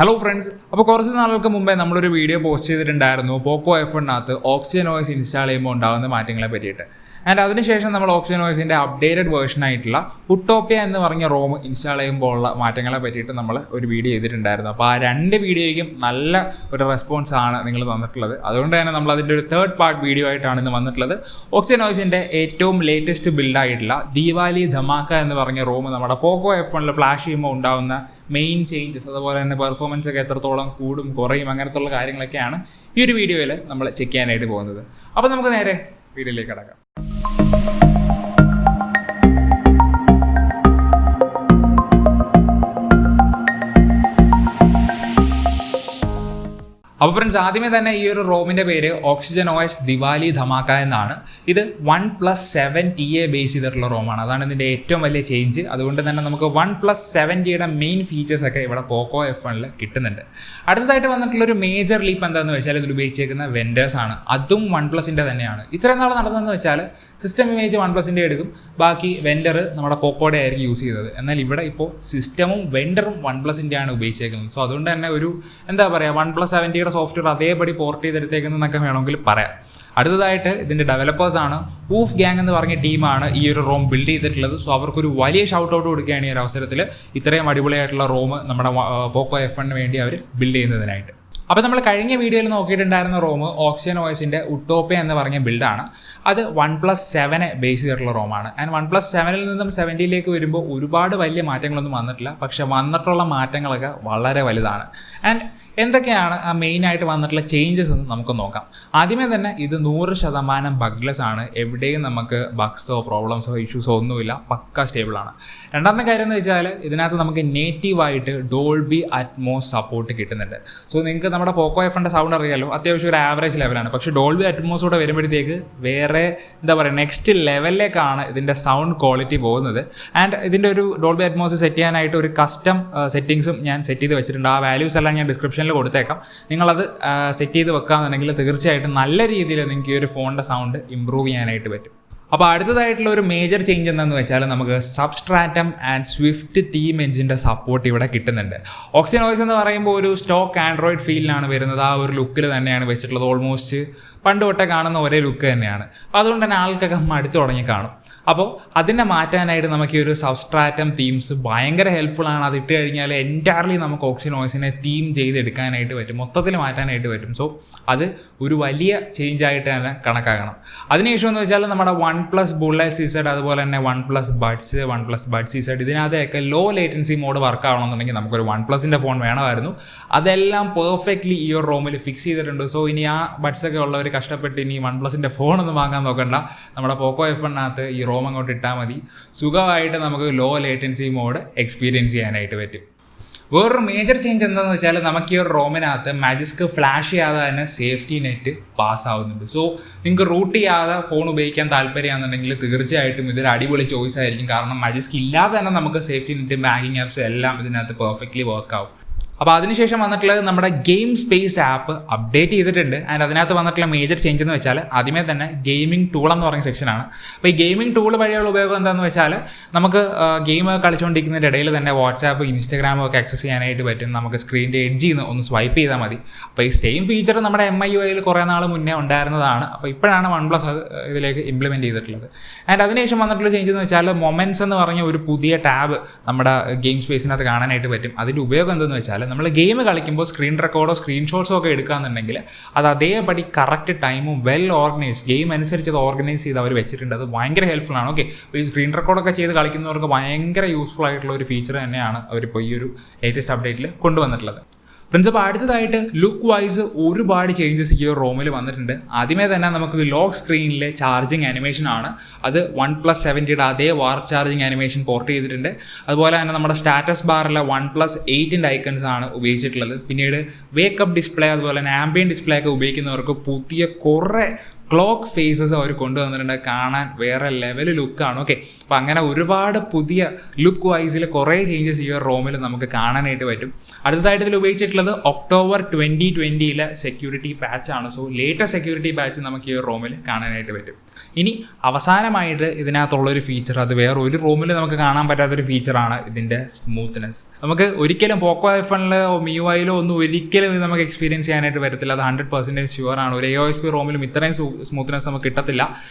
Hello friends, അപ്പോൾ കുറച്ച് നാളുകൾക്ക് മുമ്പേ നമ്മളൊരു വീഡിയോ പോസ്റ്റ് ചെയ്തിട്ടുണ്ടായിരുന്നു പോക്കോ F1-നകത്ത് ഓക്സിജൻ OS ഇൻസ്റ്റാൾ ചെയ്യുമ്പോൾ ഉണ്ടാകുന്ന മാറ്റങ്ങളെ പറ്റിയിട്ട്. ആൻഡ് അതിനുശേഷം നമ്മൾ ഓക്സിജൻ OSൻ്റെ അപ്ഡേറ്റഡ് വേർഷൻ ആയിട്ടുള്ള ഉട്ടോപ്യ എന്ന് പറഞ്ഞ റോം ഇൻസ്റ്റാൾ ചെയ്യുമ്പോൾ ഉള്ള മാറ്റങ്ങളെ പറ്റിയിട്ട് നമ്മൾ ഒരു വീഡിയോ ചെയ്തിട്ടുണ്ടായിരുന്നു. അപ്പോൾ ആ രണ്ട് വീഡിയോയ്ക്കും നല്ല ഒരു റെസ്പോൺസ് ആണ് നിങ്ങൾ തന്നിട്ടുള്ളത്. അതുകൊണ്ട് തന്നെ നമ്മൾ അതിൻ്റെ ഒരു തേർഡ് പാർട്ട് വീഡിയോ ആയിട്ടാണ് ഇന്ന് വന്നിട്ടുള്ളത്. ഓക്സിജൻ OSൻ്റെ ഏറ്റവും ലേറ്റസ്റ്റ് ബിൽഡായിട്ടുള്ള ദീവാലി ധമാക്ക എന്ന് പറഞ്ഞ റോം നമ്മുടെ പോക്കോ F1-ൽ ഫ്ലാഷ് ചെയ്യുമ്പോൾ ഉണ്ടാകുന്ന മെയിൻ ചേഞ്ചസ്, അതുപോലെ തന്നെ പെർഫോമൻസ് ഒക്കെ എത്രത്തോളം കൂടും കുറയും അങ്ങനത്തുള്ള കാര്യങ്ങളൊക്കെയാണ് ഈ ഒരു വീഡിയോയിൽ നമ്മൾ ചെക്ക് ചെയ്യാനായിട്ട് പോകുന്നത്. അപ്പോൾ നമുക്ക് നേരെ വീഡിയോയിലേക്ക് കടക്കാം. അപ്പോൾ ഫ്രണ്ട്സ്, ആദ്യമേ തന്നെ ഈ ഒരു റോമിൻ്റെ പേര് ഓക്സിജൻ OS ദിവാലി ധമാക്ക എന്നാണ്. ഇത് 1+7T ബേസ് ചെയ്തിട്ടുള്ള റോമാണ്. അതാണ് ഇതിൻ്റെ ഏറ്റവും വലിയ ചേഞ്ച്. അതുകൊണ്ട് തന്നെ നമുക്ക് 1+7Tയുടെ മെയിൻ ഫീച്ചേഴ്സൊക്കെ ഇവിടെ പോക്കോ F1-ൽ കിട്ടുന്നുണ്ട്. അടുത്തതായിട്ട് വന്നിട്ടുള്ളൊരു മേജർ ലീപ്പ് എന്താണെന്ന് വെച്ചാൽ ഇതിൽ ഉപയോഗിച്ചേക്കുന്ന വെൻഡേഴ്സാണ്. അതും OnePlusൻ്റെ തന്നെയാണ്. ഇത്രയും നാൾ നടന്നതെന്ന് വെച്ചാൽ സിസ്റ്റം ഇമേജ് OnePlusൻ്റെ എടുക്കും, ബാക്കി വെൻഡർ നമ്മുടെ പോക്കോയുടെ ആയിരിക്കും യൂസ് ചെയ്തത്. എന്നാൽ ഇവിടെ ഇപ്പോൾ സിസ്റ്റമും വെൻഡറും OnePlusൻ്റെയാണ് ഉപയോഗിച്ചേക്കുന്നത്. സോ അതുകൊണ്ട് തന്നെ ഒരു എന്താ പറയുക, 1+7T സോഫ്റ്റ്വെയർ അതേപടി പോർട്ട് ചെയ്തെടുത്തേക്കുന്നതൊക്കെ വേണമെങ്കിൽ പറയാം. അടുത്തതായിട്ട് ഇതിൻ്റെ ഡെവലപ്പേഴ്സാണ് ഊഫ് ഗ്യാങ് എന്ന് പറഞ്ഞ ടീമാണ് ഈ ഒരു റോം ബിൽഡ് ചെയ്തിട്ടുള്ളത്. സോ അവർക്കൊരു വലിയ ഷൗട്ട് ഔട്ട് കൊടുക്കുകയാണ് ഈ ഒരു അവസരത്തിൽ ഇത്രയും അടിപൊളിയായിട്ടുള്ള റോം നമ്മുടെ പോക്കോ F1-ന് വേണ്ടി അവർ ബിൽഡ് ചെയ്യുന്നതിനായിട്ട്. അപ്പോൾ നമ്മൾ കഴിഞ്ഞ വീഡിയോയിൽ നോക്കിയിട്ടുണ്ടായിരുന്ന റോം ഓക്സിജൻ OSൻ്റെ ഉട്ടോപ്യ എന്ന് പറഞ്ഞ ബിൽഡാണ്. അത് 1+7 ബേസ് ചെയ്തിട്ടുള്ള റോമാണ്. ആൻഡ് 1+7-ൽ നിന്നും 7Tയിലേക്ക് വരുമ്പോൾ ഒരുപാട് വലിയ മാറ്റങ്ങളൊന്നും വന്നിട്ടില്ല, പക്ഷെ വന്നിട്ടുള്ള മാറ്റങ്ങളൊക്കെ വളരെ വലുതാണ്. ആൻഡ് എന്തൊക്കെയാണ് ആ മെയിനായിട്ട് വന്നിട്ടുള്ള ചേഞ്ചസ് എന്ന് നമുക്ക് നോക്കാം. ആദ്യമേ തന്നെ ഇത് 100% ബഗ്ലെസ് ആണ്. എവിടെയും നമുക്ക് ബഗ്സോ പ്രോബ്ലംസോ ഇഷ്യൂസോ ഒന്നുമില്ല, പക്ക സ്റ്റേബിളാണ്. രണ്ടാമത്തെ കാര്യം എന്ന് വെച്ചാൽ ഇതിനകത്ത് നമുക്ക് നേറ്റീവായിട്ട് ഡോൾബി അറ്റ്മോസ് സപ്പോർട്ട് കിട്ടുന്നുണ്ട്. സോ നിങ്ങൾക്ക് നമ്മുടെ പോക്കോ F1-ൻ്റെ സൗണ്ട് അറിയാലോ, അത്യാവശ്യം ഒരു ആവറേജ് ലെവലാണ്. പക്ഷേ ഡോൾബി അറ്റ്മോസ് കൂടെ വരുമ്പോഴത്തേക്ക് വേറെ എന്താ പറയുക, നെക്സ്റ്റ് ലെവലിലേക്കാണ് ഇതിൻ്റെ സൗണ്ട് ക്വാളിറ്റി പോകുന്നത്. ആൻഡ് ഇതിൻ്റെ ഒരു ഡോൾബി അറ്റ്മോസ് സെറ്റ് ചെയ്യാനായിട്ട് ഒരു കസ്റ്റം സെറ്റിങ്സും ഞാൻ സെറ്റ് ചെയ്ത് വെച്ചിട്ടുണ്ട്. ആ വാല്യൂസ് എല്ലാം ഞാൻ ഡിസ്ക്രിപ്ഷനിൽ കൊടുത്തേക്കാം. നിങ്ങളത് സെറ്റ് ചെയ്ത് വെക്കുകയാണെന്നുണ്ടെങ്കിൽ തീർച്ചയായിട്ടും നല്ല രീതിയിൽ നിങ്ങൾക്ക് ഈ ഒരു ഫോണിൻ്റെ സൗണ്ട് ഇമ്പ്രൂവ് ചെയ്യാനായിട്ട് പറ്റും. അപ്പോൾ അടുത്തതായിട്ടുള്ള ഒരു മേജർ ചേഞ്ച് എന്താണെന്ന് വെച്ചാൽ നമുക്ക് സബ്സ്ട്രാറ്റം ആൻഡ് സ്വിഫ്റ്റ് തീം എഞ്ചിൻ്റെ സപ്പോർട്ട് ഇവിടെ കിട്ടുന്നുണ്ട്. ഓക്സിജൻ OS എന്ന് പറയുമ്പോൾ ഒരു സ്റ്റോക്ക് ആൻഡ്രോയിഡ് ഫീലിലാണ് വരുന്നത്. ആ ഒരു ലുക്കിൽ തന്നെയാണ് വെച്ചിട്ടുള്ളത്. ഓൾമോസ്റ്റ് പണ്ട് തൊട്ടേ കാണുന്ന ഒരേ ലുക്ക് തന്നെയാണ്. അതുകൊണ്ട് തന്നെ ആൾക്കൊക്കെ മടുത്തു തുടങ്ങി കാണും. അപ്പോൾ അതിനെ മാറ്റാനായിട്ട് നമുക്ക് ഈ ഒരു സബ്സ്ട്രാറ്റം തീംസ് ഭയങ്കര ഹെൽപ്ഫുള്ളാണ്. അത് ഇട്ട് കഴിഞ്ഞാൽ എൻറ്റയർലി നമുക്ക് ഓക്സിജൻ OSനെ തീം ചെയ്തെടുക്കാനായിട്ട് പറ്റും, മൊത്തത്തിൽ മാറ്റാനായിട്ട് പറ്റും. സോ അത് ഒരു വലിയ ചേഞ്ച് ആയിട്ട് തന്നെ കണക്കാക്കണം. അതിനുശേഷം എന്ന് വെച്ചാൽ നമ്മുടെ OnePlus ബുള്ളറ്റ് സീസഡ്, അതുപോലെ തന്നെ OnePlus ബഡ്സ് സീസഡ്, ഇതിനകത്തൊക്കെ ലോ ലേറ്റൻസി മോഡ് വർക്ക് ആവണമെന്നുണ്ടെങ്കിൽ നമുക്കൊരു OnePlusൻ്റെ ഫോൺ വേണമായിരുന്നു. അതെല്ലാം പെർഫെക്റ്റ്ലി ഈ ഒരു റോമിൽ ഫിക്സ് ചെയ്തിട്ടുണ്ട്. സോ ഇനി ആ ബഡ്സൊക്കെ ഉള്ളവർ കഷ്ടപ്പെട്ട് ഇനി OnePlusൻ്റെ ഫോണൊന്നും വാങ്ങാൻ നോക്കണ്ട. നമ്മുടെ പോക്കോ F1-നകത്ത് ഈ റോം അങ്ങോട്ട് ഇട്ടാൽ മതി. സുഖമായിട്ട് നമുക്ക് ലോ ലേറ്റൻസി മോഡ് എക്സ്പീരിയൻസ് ചെയ്യാനായിട്ട് പറ്റും. വേറൊരു മേജർ ചേഞ്ച് എന്താണെന്ന് വെച്ചാൽ നമുക്ക് ഈ ഒരു റോമിനകത്ത് മാജിസ്ക് ഫ്ലാഷ് ചെയ്യാതെ തന്നെ സേഫ്റ്റി നെറ്റ് പാസ് ആവുന്നുണ്ട്. സോ നിങ്ങൾക്ക് റൂട്ട് ചെയ്യാതെ ഫോൺ ഉപയോഗിക്കാൻ താല്പര്യമാണെന്നുണ്ടെങ്കിൽ തീർച്ചയായിട്ടും ഇതൊരു അടിപൊളി ചോയ്സ് ആയിരിക്കും. കാരണം മാജിസ്ക് ഇല്ലാതെ തന്നെ നമുക്ക് സേഫ്റ്റി നെറ്റ്, ബാങ്കിങ് ആപ്സ് എല്ലാം ഇതിനകത്ത് പെർഫെക്റ്റ്ലി വർക്ക് ആവും. അപ്പോൾ അതിനുശേഷം വന്നിട്ടുള്ളത് നമ്മുടെ ഗെയിം സ്പേസ് ആപ്പ് അപ്ഡേറ്റ് ചെയ്തിട്ടുണ്ട്. ആൻഡ് അതിനകത്ത് വന്നിട്ടുള്ള മേജർ ചേഞ്ച് എന്ന് വെച്ചാൽ ആദ്യമേ തന്നെ ഗെയിമിംഗ് ടൂൾ എന്ന് പറയുന്ന സെക്ഷനാണ്. അപ്പോൾ ഈ ഗെയിമിംഗ് ടൂൾ വഴിയുള്ള ഉപയോഗം എന്താണെന്ന് വെച്ചാൽ നമുക്ക് ഗെയിം കളിച്ചുകൊണ്ടിരിക്കുന്നതിൻ്റെ ഇടയിൽ തന്നെ വാട്സാപ്പ്, ഇൻസ്റ്റാഗ്രാമും ഒക്കെ ആക്സസ് ചെയ്യാനായിട്ട് പറ്റും. നമുക്ക് സ്ക്രീനിൻ്റെ എഡ്ജിൽ നിന്ന് ഒന്ന് സ്വൈപ്പ് ചെയ്താൽ മതി. അപ്പോൾ ഈ സെയിം ഫീച്ചർ നമ്മുടെ MIUIയിൽ കുറേ നാൾ മുന്നേ ഉണ്ടായിരുന്നതാണ്. അപ്പോൾ ഇപ്പോഴാണ് OnePlus ഇതിലേക്ക് ഇംപ്ലിമെൻറ്റ് ചെയ്തിട്ടുള്ളത്. ആൻഡ് അതിനുശേഷം വന്നിട്ടുള്ള ചേഞ്ച് എന്ന് വെച്ചാൽ മൊമെൻറ്റ്സ് എന്ന് പറഞ്ഞ ഒരു പുതിയ ടാബ് നമ്മുടെ ഗെയിം സ്പേസിനകത്ത് കാണാനായിട്ട് പറ്റും. അതിൻ്റെ ഉപയോഗം എന്തെന്ന് വെച്ചാൽ നമ്മൾ ഗെയിം കളിക്കുമ്പോൾ സ്ക്രീൻ റെക്കോർഡോ സ്ക്രീൻഷോട്ട്സോ ഒക്കെ എടുക്കുകയാണെന്നുണ്ടെങ്കിൽ അത് അതേപടി കറക്റ്റ് ടൈമും വെൽ ഓർഗനൈസ്, ഗെയിം അനുസരിച്ച് അത് ഓർഗനൈസ് ചെയ്ത് അവർ വെച്ചിട്ടുണ്ട്. അത് ഭയങ്കര ഹെൽപ്ഫുള്ളാണ്. ഓക്കെ, ഈ സ്ക്രീൻ റെക്കോർഡൊക്കെ ചെയ്ത് കളിക്കുന്നവർക്ക് ഭയങ്കര യൂസ്ഫുൾ ആയിട്ടുള്ള ഒരു ഫീച്ചർ തന്നെയാണ് അവരിപ്പോൾ ഈ ഒരു ലേറ്റസ്റ്റ് അപ്ഡേറ്റിൽ കൊണ്ടുവന്നിട്ടുള്ളത്. ഫ്രണ്ട്സ്, അപ്പോൾ അടുത്തതായിട്ട് ലുക്ക് വൈസ് ഒരുപാട് ചേഞ്ചസ് ഈ ഒരു റോമിൽ വന്നിട്ടുണ്ട്. ആദ്യമേ തന്നെ നമുക്ക് ലോക്ക് സ്ക്രീനിലെ ചാർജിങ് ആനിമേഷനാണ്. അത് 1+7Tയുടെ അതേ വാർപ്പ് ചാർജിങ് ആനിമേഷൻ പോർട്ട് ചെയ്തിട്ടുണ്ട്. അതുപോലെ തന്നെ നമ്മുടെ സ്റ്റാറ്റസ് ബാറിലെ 1+8ൻ്റെ ഐക്കൺസ് ആണ് ഉപയോഗിച്ചിട്ടുള്ളത്. പിന്നീട് വേക്കപ്പ് ഡിസ്പ്ലേ, അതുപോലെ തന്നെ ആംബിയൻ ഡിസ്പ്ലേ ഒക്കെ ഉപയോഗിക്കുന്നവർക്ക് പുതിയ കുറേ ക്ലോക്ക് ഫേസസ് അവർ കൊണ്ടുവന്നിട്ടുണ്ട്. കാണാൻ വേറെ ലെവൽ ലുക്കാണ്. ഓക്കെ, അപ്പോൾ അങ്ങനെ ഒരുപാട് പുതിയ ലുക്ക് വൈസിൽ കുറേ ചേഞ്ചസ് ഈ ഒരു റോമിൽ നമുക്ക് കാണാനായിട്ട് പറ്റും. അടുത്തതായിട്ട് ഇതിൽ ഉപയോഗിച്ചിട്ടുള്ളത് ഒക്ടോബർ 2020 സെക്യൂരിറ്റി പാച്ചാണ്. സോ ലേറ്റസ്റ്റ് സെക്യൂരിറ്റി പാച്ച് നമുക്ക് ഈ ഒരു റോമിൽ കാണാനായിട്ട് പറ്റും. ഇനി അവസാനമായിട്ട് ഇതിനകത്തുള്ളൊരു ഫീച്ചർ, അത് വേറെ ഒരു റൂമിൽ നമുക്ക് കാണാൻ പറ്റാത്തൊരു ഫീച്ചറാണ് ഇതിൻ്റെ സ്മൂത്ത്നെസ്. നമുക്ക് ഒരിക്കലും പോക്കോ ഐഫോണിലോ MIUIയിലോ ഒന്നും ഒരിക്കലും ഇത് നമുക്ക് എക്സ്പീരിയൻസ് ചെയ്യാനായിട്ട് വരത്തില്ല. അത് 100% ഷുവറാണ്. ഒരു AOSP റോമിലും ഇത്രയും സ്മൂത്ത്നെസ് നമുക്ക് കിട്ടത്തില്ല.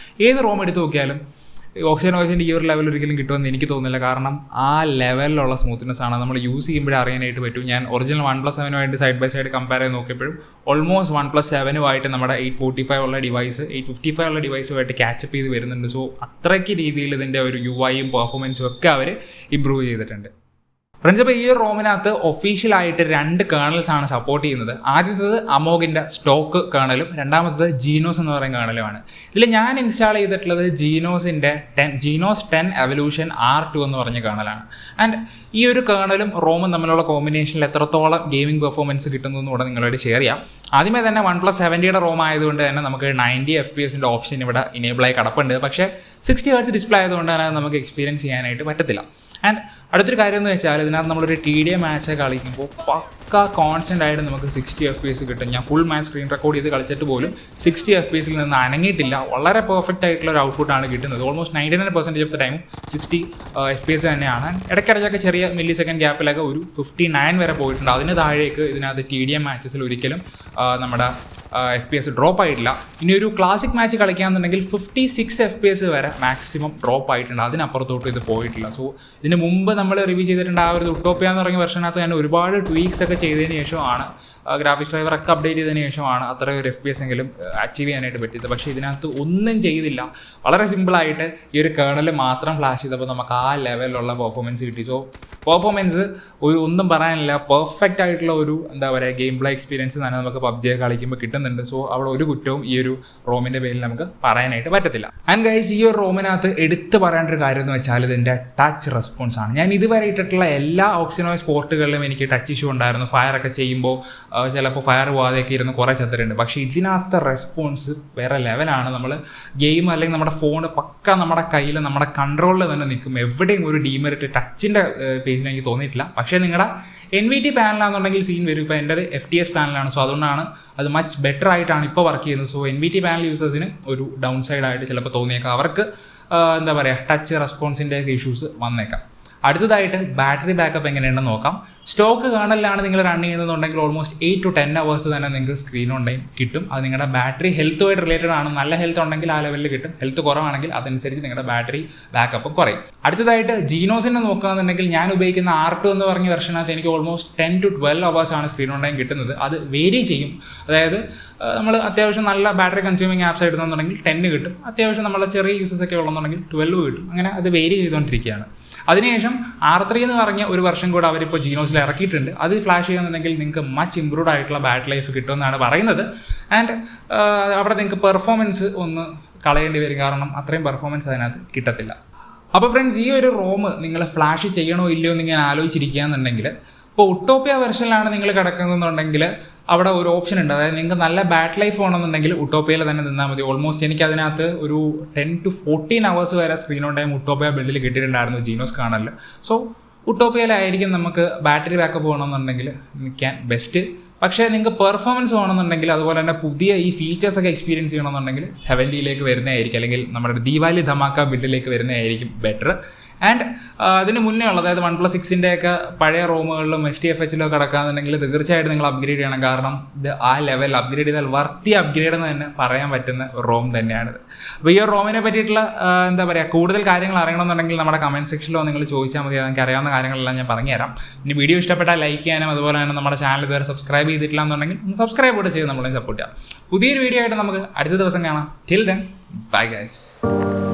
ഏത് റോം എടുത്ത് നോക്കിയാലും ഓക്സിജൻ OSൻ്റെ ഈ ഒരു ലെവൽ ഒരിക്കലും കിട്ടുമെന്ന് എനിക്ക് തോന്നുന്നില്ല. കാരണം ആ ലെവലിലുള്ള സ്മൂത്ത്നെസ് ആണ് നമ്മൾ യൂസ് ചെയ്യുമ്പോഴേ അറിയാനായിട്ട് പറ്റും. ഞാൻ original OnePlus 7 side by side compare ചെയ്ത് നോക്കിയപ്പോഴും ഓൾമോസ്റ്റ് OnePlus 7 നമ്മുടെ 845 ഉള്ള ഡിവൈസ് 855 ഉള്ള ഡിവൈസുമായിട്ട് ക്യാച്ചപ്പ് ചെയ്ത് വരുന്നുണ്ട്. സോ അത്രയ്ക്ക് രീതിയിൽ ഇതിൻ്റെ ഒരു UIയും പെർഫോമൻസും ഒക്കെ അവർ ഇമ്പ്രൂവ് ചെയ്തിട്ടുണ്ട്. ഫ്രണ്ട്സ്, അപ്പോൾ ഈ ഒരു റോമിനകത്ത് ഒഫീഷ്യലായിട്ട് 2 കേണൽസ് ആണ് സപ്പോർട്ട് ചെയ്യുന്നത്. ആദ്യത്തേത് അമോഗിൻ്റെ സ്റ്റോക്ക് കേണലും രണ്ടാമത്തേത് ജീനോസ് എന്ന് പറയുന്ന കേണലുമാണ്. ഇതിൽ ഞാൻ ഇൻസ്റ്റാൾ ചെയ്തിട്ടുള്ളത് ജീനോസ് 10 എവല്യൂഷൻ R2 എന്ന് പറഞ്ഞ കേണലാണ്. ആൻഡ് ഈ ഒരു കേണലും റോമും തമ്മിലുള്ള കോമ്പിനേഷനിൽ എത്രത്തോളം ഗെയിമിംഗ് പെർഫോമൻസ് കിട്ടുന്നു കൂടെ നിങ്ങളോട് ഷെയർ ചെയ്യാം. ആദ്യമേ തന്നെ OnePlus 7 റോം ആയതുകൊണ്ട് തന്നെ നമുക്ക് 90 FPS ഓപ്ഷൻ ഇവിടെ ഇനേബിളായി കിടപ്പുണ്ട്. പക്ഷേ 60 Hz ഡിസ്പ്ലേ ആയതുകൊണ്ട് തന്നെ നമുക്ക് എക്സ്പീരിയൻസ് ചെയ്യാനായിട്ട് പറ്റത്തില്ല. ആൻഡ് അടുത്തൊരു കാര്യം എന്ന് വെച്ചാൽ ഇതിനകത്ത് നമ്മളൊരു TDA മാച്ച് കളിക്കുമ്പോൾ പക്ക കോൺസ്റ്റൻ്റ് ആയിട്ട് നമുക്ക് 60 FPS കിട്ടും. ഞാൻ ഫുൾ മാച്ച് സ്ക്രീൻ റെക്കോർഡ് ചെയ്ത് കളിച്ചിട്ട് പോലും 60 FPS നിന്ന് അനങ്ങിയിട്ടില്ല. വളരെ പെർഫെക്റ്റ് ആയിട്ടുള്ള ഒരു ഔട്ട്പുട്ടാണ് കിട്ടുന്നത്. ഓൾമോസ്റ്റ് 99% ഓഫ് ദ ടൈമും 60 FPS തന്നെയാണ്. ഇടയ്ക്കിടയ്ക്കൊക്കെ ചെറിയ മില്ലി സെക്കൻഡ് ഗ്യാപ്പിലൊക്കെ ഒരു 59 വരെ പോയിട്ടുണ്ട്. അതിന് താഴേക്ക് ഇതിനകത്ത് TDA മാച്ചസിൽ ഒരിക്കലും നമ്മുടെ FPS ഡ്രോപ്പ് ആയിട്ടില്ല. ഇനി ഒരു ക്ലാസിക് മാച്ച് കളിക്കുകയാണെന്നുണ്ടെങ്കിൽ 56 FPS വരെ മാക്സിമം ഡ്രോപ്പ് ആയിട്ടുണ്ട്. അതിനപ്പുറത്തോട്ട് ഇത് പോയിട്ടില്ല. സോ ഇതിന് മുമ്പ് നമ്മൾ റിവ്യൂ ചെയ്തിട്ടുണ്ട് ആ ഒരു ഉട്ടോപ്പിയ എന്ന് പറഞ്ഞ വെർഷനകത്ത് ഞാൻ ഒരുപാട് ട്വീക്സ് ഒക്കെ ചെയ്തതിന് ശേഷമാണ്, ഗ്രാഫിക്സ് ഡ്രൈവറൊക്കെ അപ്ഡേറ്റ് ചെയ്തതിന് ശേഷമാണ് അത്ര ഒരു FPS എങ്കിലും അച്ചീവ് ചെയ്യാനായിട്ട് പറ്റിയത്. പക്ഷേ ഇതിനകത്ത് ഒന്നും ചെയ്തില്ല. വളരെ സിമ്പിളായിട്ട് ഈ ഒരു കേണൽ മാത്രം ഫ്ലാഷ് ചെയ്തപ്പോൾ നമുക്ക് ആ ലെവലിലുള്ള പെർഫോമൻസ് കിട്ടി. സോ പെർഫോമൻസ് ഒന്നും പറയാനില്ല. പെർഫെക്റ്റ് ആയിട്ടുള്ള ഒരു എന്താ പറയുക ഗെയിം പ്ലേ എക്സ്പീരിയൻസ് തന്നെ നമുക്ക് PUBG കളിക്കുമ്പോൾ കിട്ടുന്നുണ്ട്. സോ അവിടെ ഒരു കുറ്റവും ഈ ഒരു റോമിൻ്റെ പേരിൽ നമുക്ക് പറയാനായിട്ട് പറ്റത്തില്ല. ആൻഡ് ഗൈസ്, ഈ ഒരു റോമിനകത്ത് എടുത്ത് പറയേണ്ട ഒരു കാര്യം എന്ന് വെച്ചാൽ ഇതിൻ്റെ ടച്ച് റെസ്പോൺസ് ആണ്. ഞാൻ ഇതുവരെ ഇട്ടിട്ടുള്ള എല്ലാ ഓക്സിനോയ്സ് പോർട്ടുകളിലും എനിക്ക് ടച്ച് ഇഷ്യൂ ഉണ്ടായിരുന്നു. ഫയറൊക്കെ ചെയ്യുമ്പോൾ ചിലപ്പോൾ ഫയർ പോകാതെയൊക്കെ ഇരുന്ന് കുറേ ചത്തിട്ടുണ്ട്. പക്ഷേ ഇതിനകത്ത് റെസ്പോൺസ് വേറെ ലെവലാണ്. നമ്മൾ ഗെയിം അല്ലെങ്കിൽ നമ്മുടെ ഫോൺ പക്ക നമ്മുടെ കയ്യിൽ നമ്മുടെ കൺട്രോളിൽ തന്നെ നിൽക്കും. എവിടെയും ഒരു ഡീമെറിറ്റ് ടച്ചിൻ്റെ പേജിൽ എനിക്ക് തോന്നിയിട്ടില്ല. പക്ഷേ നിങ്ങളുടെ NVT പാനലാണെന്നുണ്ടെങ്കിൽ സീൻ വരും. ഇപ്പോൾ എൻ്റെ FTS പാനലാണ്. സോ അതുകൊണ്ടാണ് അത് മച്ച് ബെറ്റർ ആയിട്ടാണ് ഇപ്പോൾ വർക്ക് ചെയ്യുന്നത്. സോ NVT പാനൽ യൂസേഴ്സിന് ഒരു ഡൗൺ സൈഡായിട്ട് ചിലപ്പോൾ തോന്നിയേക്കാം. അവർക്ക് എന്താ പറയുക ടച്ച് റെസ്പോൺസിൻ്റെ ഇഷ്യൂസ് വന്നേക്കാം. അടുത്തതായിട്ട് ബാറ്ററി ബാക്കപ്പ് എങ്ങനെയുണ്ടെന്ന് നോക്കാം. സ്റ്റോക്ക് കേണലിലാണ് നിങ്ങൾ റൺ ചെയ്യുന്നതെന്നുണ്ടെങ്കിൽ ഓൾമോസ്റ്റ് 8 to 10 hours തന്നെ നിങ്ങൾക്ക് സ്ക്രീൻ ഓൺ ടൈം കിട്ടും. അത് നിങ്ങളുടെ ബാറ്ററി ഹെൽത്തുമായിട്ട് റിലേറ്റഡ് ആണ്. നല്ല ഹെൽത്ത് ഉണ്ടെങ്കിൽ ആ ലെവലിൽ കിട്ടും. ഹെൽത്ത് കുറവാണെങ്കിൽ അതനുസരിച്ച് നിങ്ങളുടെ ബാറ്ററി ബാക്കപ്പ് കുറയും. അടുത്തതായിട്ട് ജീനോസിനെ നോക്കുകയാണെന്നുണ്ടെങ്കിൽ ഞാൻ ഉപയോഗിക്കുന്ന R2 എന്ന് പറഞ്ഞ വെർഷനകത്ത് എനിക്ക് ഓൾമോസ്റ്റ് 10 to 12 hours ആണ് സ്ക്രീൻ ഓൺ ടൈം കിട്ടുന്നത്. അത് വേരി ചെയ്യും. അതായത് നമ്മൾ അത്യാവശ്യം നല്ല ബാറ്ററി കൺസ്യൂമിങ് ആപ്സ് എടുക്കുന്നുണ്ടെങ്കിൽ 10 കിട്ടും. അത്യാവശ്യം നമ്മൾ ചെറിയ യൂസസ് ഒക്കെ ഉള്ളതെന്നുണ്ടെങ്കിൽ 12 കിട്ടും. അങ്ങനെ അത് വേരി ചെയ്തുകൊണ്ടിരിക്കുകയാണ്. അതിനുശേഷം R3 എന്ന് പറഞ്ഞ ഒരു വെർഷൻ കൂടെ അവരിപ്പോൾ ജീനോസിൽ ഇറക്കിയിട്ടുണ്ട്. അത് ഫ്ലാഷ് ചെയ്യുന്നുണ്ടെങ്കിൽ നിങ്ങൾക്ക് മച്ച് ഇമ്പ്രൂവ്ഡ് ആയിട്ടുള്ള ബാറ്ററി ലൈഫ് കിട്ടുമെന്നാണ് പറയുന്നത്. ആൻഡ് അവിടെ നിങ്ങൾക്ക് പെർഫോമൻസ് ഒന്ന് കളയേണ്ടി വരും. കാരണം അത്രയും പെർഫോമൻസ് അതിനകത്ത് കിട്ടത്തില്ല. അപ്പോൾ ഫ്രണ്ട്സ്, ഈ ഒരു റോം നിങ്ങൾ ഫ്ലാഷ് ചെയ്യണോ ഇല്ലയോ എന്ന് ഞാൻ ആലോചിച്ചിരിക്കുകയെന്നുണ്ടെങ്കിൽ, ഇപ്പോൾ ഉട്ടോപ്പിയ വെർഷനിലാണ് നിങ്ങൾ കിടക്കുന്നതെന്നുണ്ടെങ്കിൽ അവിടെ ഒരു ഓപ്ഷൻ ഉണ്ട്. അതായത് നിങ്ങൾക്ക് നല്ല ബാറ്ററി ലൈഫ് വേണമെന്നുണ്ടെങ്കിൽ ഉട്ടോപ്പിയയിൽ തന്നെ നിന്നാൽ മതി. ഓൾമോസ്റ്റ് എനിക്ക് അതിനകത്ത് ഒരു 10 to 14 hours വരെ സ്ക്രീൻ ഓൺ ടൈം ഉട്ടോപ്പിയ ബിൽഡിൽ കിട്ടിയിട്ടുണ്ടായിരുന്നു ജീനോസ് കാണലിൽ. സോ ഉട്ടോപ്പിയയിലായിരിക്കും നമുക്ക് ബാറ്ററി ബാക്കപ്പ് വേണമെന്നുണ്ടെങ്കിൽ നിൽക്കാൻ ബെസ്റ്റ്. പക്ഷേ നിങ്ങൾക്ക് പെർഫോമൻസ് വേണമെന്നുണ്ടെങ്കിൽ അതുപോലെ തന്നെ പുതിയ ഈ ഫീച്ചേഴ്സൊക്കെ എക്സ്പീരിയൻസ് ചെയ്യണമെന്നുണ്ടെങ്കിൽ 70 വരുന്നതായിരിക്കും, അല്ലെങ്കിൽ നമ്മുടെ ദീപാവലി ധമാക്ക ബിൽഡിലേക്ക് വരുന്നതായിരിക്കും ബെറ്റർ. ആൻഡ് അതിന് മുന്നേ ഉള്ളത്, അതായത് OnePlus 6 പഴയ റോമുകളിലും STFHലോ കിടക്കാന്നുണ്ടെങ്കിൽ തീർച്ചയായിട്ടും നിങ്ങൾ അപ്ഗ്രേഡ് ചെയ്യണം. കാരണം ഇത് ആ ലെവൽ അപ്ഗ്രേഡ് ചെയ്താൽ വർത്തി അപ്ഗ്രേഡ് എന്ന് തന്നെ പറയാൻ പറ്റുന്ന റോം തന്നെയാണിത്. അപ്പോൾ ഈ ഒരു റോമിനെ പറ്റിയിട്ടുള്ള എന്താ പറയുക കൂടുതൽ കാര്യങ്ങൾ അറിയണമെന്നുണ്ടെങ്കിൽ നമ്മുടെ കമൻറ്റ് സെക്ഷനിലോ നിങ്ങൾ ചോദിച്ചാൽ മതി. എനിക്ക് അറിയാവുന്ന കാര്യങ്ങളെല്ലാം ഞാൻ പറഞ്ഞുതരാം. ഇനി വീഡിയോ ഇഷ്ടപ്പെട്ടാൽ ലൈക്ക് ചെയ്യാനും അതുപോലെ തന്നെ നമ്മുടെ ചാനൽ ഇതുവരെ സബ്സ്ക്രൈബ് ചെയ്തിട്ടില്ല എന്നുണ്ടെങ്കിൽ സബ്സ്ക്രൈബ് കൂടെ ചെയ്ത് നമ്മളെ സപ്പോർട്ട് ചെയ്യാം. പുതിയൊരു വീഡിയോ ആയിട്ട് നമുക്ക് അടുത്ത ദിവസം കാണാം. Till then, bye guys.